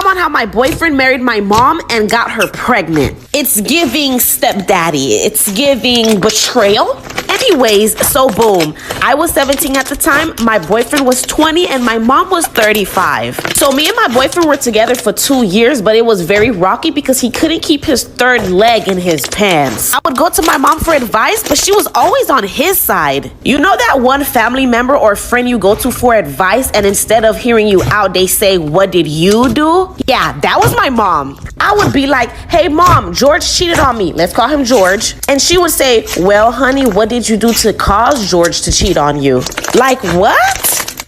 storytime on how my boyfriend married my mom and got her pregnant. It's giving stepdaddy. It's giving betrayal. Anyways, so boom. I was 17 at the time, my boyfriend was 20, and my mom was 35. So me and my boyfriend were together for 2 years, but it was very rocky because he couldn't keep his third leg in his pants. I would go to my mom for advice, but she was always on his side. You know that one family member or friend you go to for advice, and instead of hearing you out, they say, "What did you do?" Yeah, that was my mom. I would be like, "Hey mom, George cheated on me." Let's call him George. And she would say, "Well, honey, what did you do to cause George to cheat on you?" Like, what?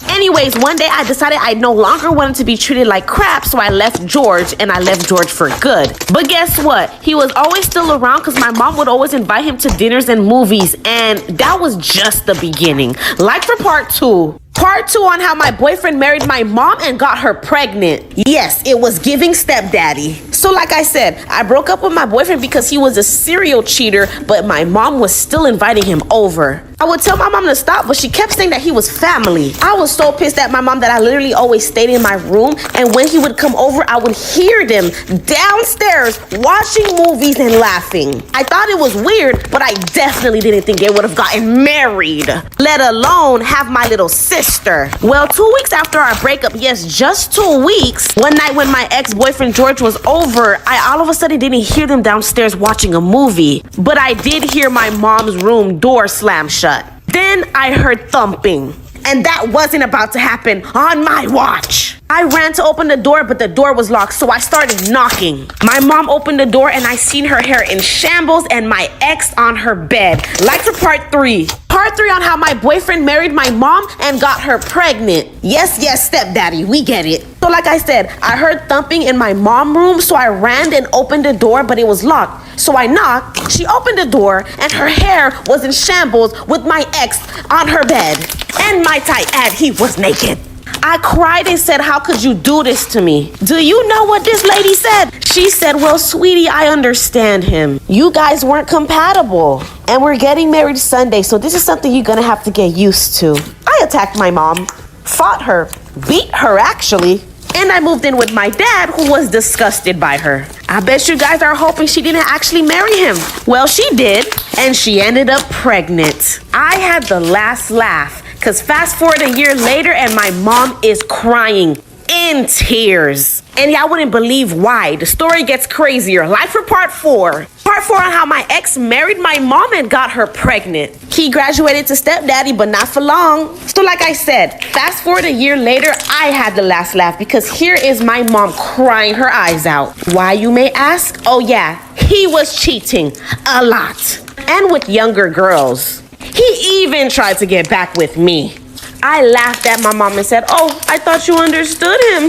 Anyways, one day I decided I no longer wanted to be treated like crap, so I left George, and I left George for good. But guess what? He was always still around because my mom would always invite him to dinners and movies, and that was just the beginning. Like for part 2. Part 2 on how my boyfriend married my mom and got her pregnant. Yes, it was giving stepdaddy. So like I said, I broke up with my boyfriend because he was a serial cheater, but my mom was still inviting him over. I would tell my mom to stop, but she kept saying that he was family. I was so pissed at my mom that I literally always stayed in my room, and when he would come over, I would hear them downstairs watching movies and laughing. I thought it was weird, but I definitely didn't think they would have gotten married, let alone have my little sister. Well, 2 weeks after our breakup, yes, just 2 weeks, one night when my ex-boyfriend George was over, I all of a sudden didn't hear them downstairs watching a movie, but I did hear my mom's room door slam shut. Then I heard thumping, and that wasn't about to happen on my watch. I ran to open the door, but the door was locked, so I started knocking. My mom opened the door, and I seen her hair in shambles and my ex on her bed. Like for part 3. Part 3 on how my boyfriend married my mom and got her pregnant. Yes, stepdaddy, we get it. So like I said, I heard thumping in my mom's room, so I ran and opened the door, but it was locked. So I knocked, she opened the door, and her hair was in shambles with my ex on her bed. And might I add, he was naked. I cried and said, "How could you do this to me?" Do you know what this lady said? She said, "Well, sweetie, I understand him. You guys weren't compatible. And we're getting married Sunday, so this is something you're gonna have to get used to." I attacked my mom, fought her, beat her actually, and I moved in with my dad, who was disgusted by her. I bet you guys are hoping she didn't actually marry him. Well, she did, and she ended up pregnant. I had the last laugh. Because fast forward a year later, and my mom is crying in tears. And y'all wouldn't believe why. The story gets crazier. Like for part 4. Part 4 on how my ex married my mom and got her pregnant. He graduated to stepdaddy, but not for long. So like I said, fast forward a year later, I had the last laugh because here is my mom crying her eyes out. Why, you may ask? Oh yeah, he was cheating a lot. And with younger girls. He even tried to get back with me. I laughed at my mom and said, "Oh, I thought you understood him,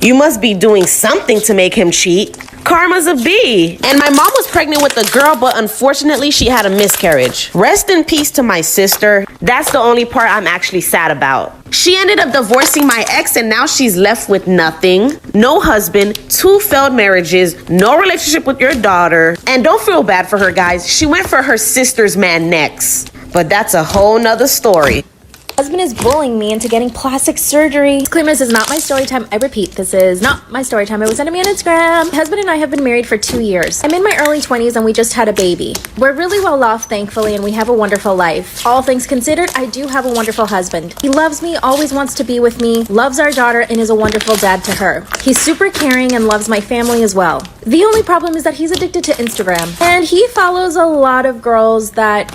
You must be doing something to make him cheat. Karma's a bee." And my mom was pregnant with a girl, but unfortunately she had a miscarriage. Rest in peace to my sister. That's the only part I'm actually sad about. She ended up divorcing my ex, and now she's left with nothing. No husband, 2 failed marriages, no relationship with your daughter. And don't feel bad for her, guys. She went for her sister's man next. But that's a whole nother story. Husband is bullying me into getting plastic surgery. Disclaimer, this is not my story time. I repeat, this is not my story time. It was sent to me on Instagram. My husband and I have been married for 2 years. I'm in my early 20s and we just had a baby. We're really well off, thankfully, and we have a wonderful life. All things considered, I do have a wonderful husband. He loves me, always wants to be with me, loves our daughter, and is a wonderful dad to her. He's super caring and loves my family as well. The only problem is that he's addicted to Instagram. And he follows a lot of girls that,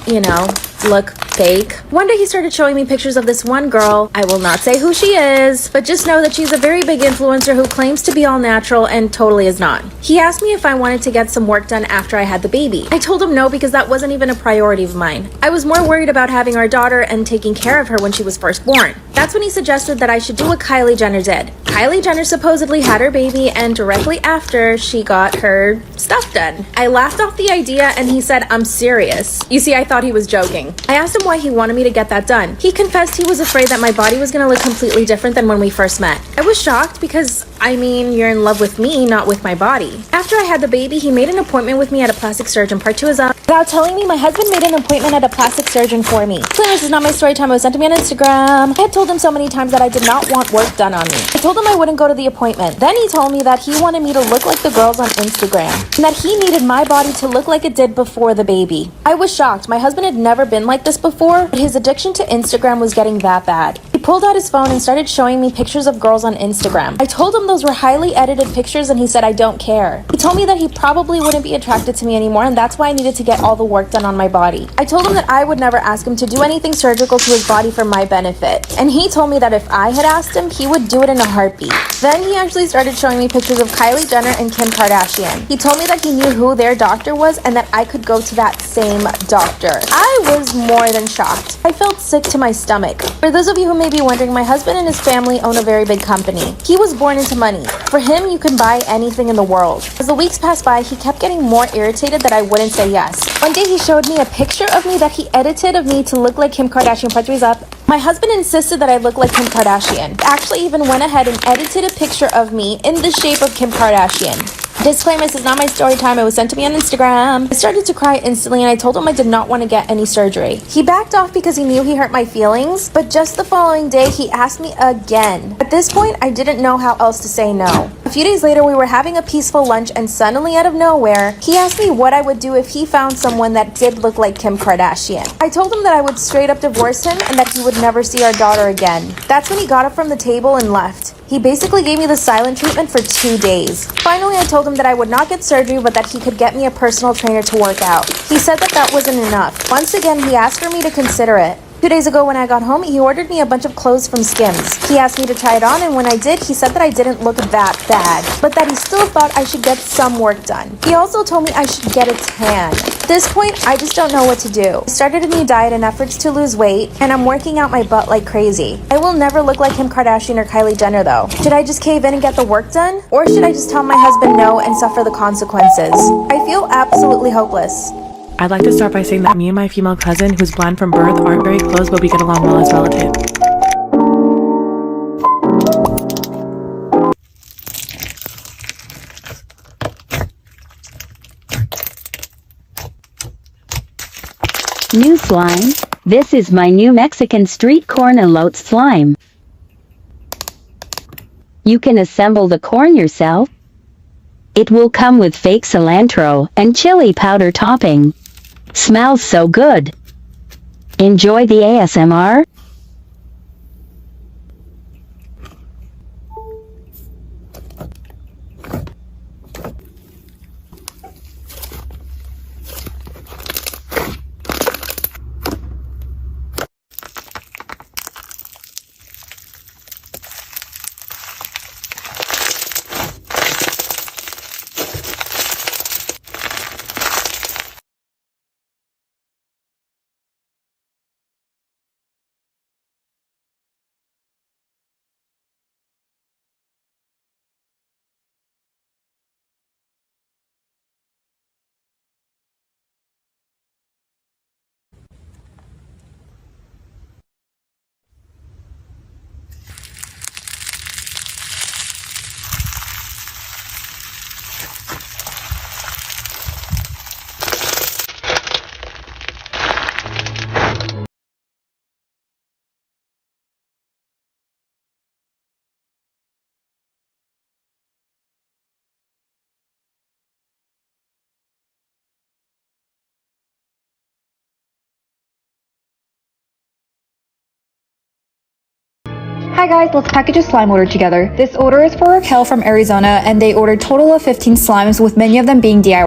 look fake. One day he started showing me pictures of this one girl. I will not say who she is, but just know that she's a very big influencer who claims to be all natural and totally is not. He asked me if I wanted to get some work done after I had the baby. I told him no because that wasn't even a priority of mine. I was more worried about having our daughter and taking care of her when she was first born. That's when he suggested that I should do what Kylie Jenner did. Kylie Jenner supposedly had her baby, and directly after, she got her stuff done. I laughed off the idea and he said, "I'm serious." You see, I thought he was joking. I asked him why he wanted me to get that done. He confessed he was afraid that my body was going to look completely different than when we first met. I was shocked because, you're in love with me, not with my body. After I had the baby, he made an appointment with me at a plastic surgeon. Part 2 is up. without telling me my husband made an appointment at a plastic surgeon for me. Clearly, this is not my story time. It was sent to me on Instagram. I had told him so many times that I did not want work done on me. I told him I wouldn't go to the appointment. Then he told me that he wanted me to look like the girls on Instagram and that he needed my body to look like it did before the baby. I was shocked. My husband had never been like this before, but his addiction to Instagram was getting that bad. He pulled out his phone and started showing me pictures of girls on Instagram. I told him those were highly edited pictures and he said I don't care. He told me that he probably wouldn't be attracted to me anymore and that's why I needed to get all the work done on my body. I told him that I would never ask him to do anything surgical to his body for my benefit. And he told me that if I had asked him, he would do it in a heartbeat. Then he actually started showing me pictures of Kylie Jenner and Kim Kardashian. He told me that he knew who their doctor was and that I could go to that same doctor. I was more than shocked. I felt sick to my stomach. For those of you who may be wondering, my husband and his family own a very big company. He was born into money. For him, you can buy anything in the world. As the weeks passed by, he kept getting more irritated that I wouldn't say yes. One day he showed me a picture of me that he edited of me to look like Kim Kardashian. Part 3 is up. My husband insisted that I look like Kim Kardashian. Actually even went ahead and edited a picture of me in the shape of Kim Kardashian. Disclaimer, this is not my story time. It was sent to me on Instagram. I started to cry instantly and I told him I did not want to get any surgery. He backed off because he knew he hurt my feelings, but just the following day he asked me again. At this point, I didn't know how else to say no. A few days later, we were having a peaceful lunch and suddenly out of nowhere, he asked me what I would do if he found someone that did look like Kim Kardashian. I told him that I would straight up divorce him and that he would never see our daughter again. That's when he got up from the table and left. He basically gave me the silent treatment for 2 days. Finally, I told him that I would not get surgery, but that he could get me a personal trainer to work out. He said that that wasn't enough. Once again, he asked for me to consider it. 2 days ago when I got home, he ordered me a bunch of clothes from Skims. He asked me to try it on, and when I did, he said that I didn't look that bad, but that he still thought I should get some work done. He also told me I should get a tan. At this point, I just don't know what to do. I started a new diet in efforts to lose weight, and I'm working out my butt like crazy. I will never look like Kim Kardashian or Kylie Jenner though. Should I just cave in and get the work done? Or should I just tell my husband no and suffer the consequences? I feel absolutely hopeless. I'd like to start by saying that me and my female cousin, who's blind from birth, aren't very close, but we get along well as relatives. New slime. This is my new Mexican street corn elote slime. You can assemble the corn yourself. It will come with fake cilantro and chili powder topping. Smells so good. Enjoy the ASMR. Hi guys, let's package a slime order together. This order is for Raquel from Arizona and they ordered total of 15 slimes with many of them being DIY.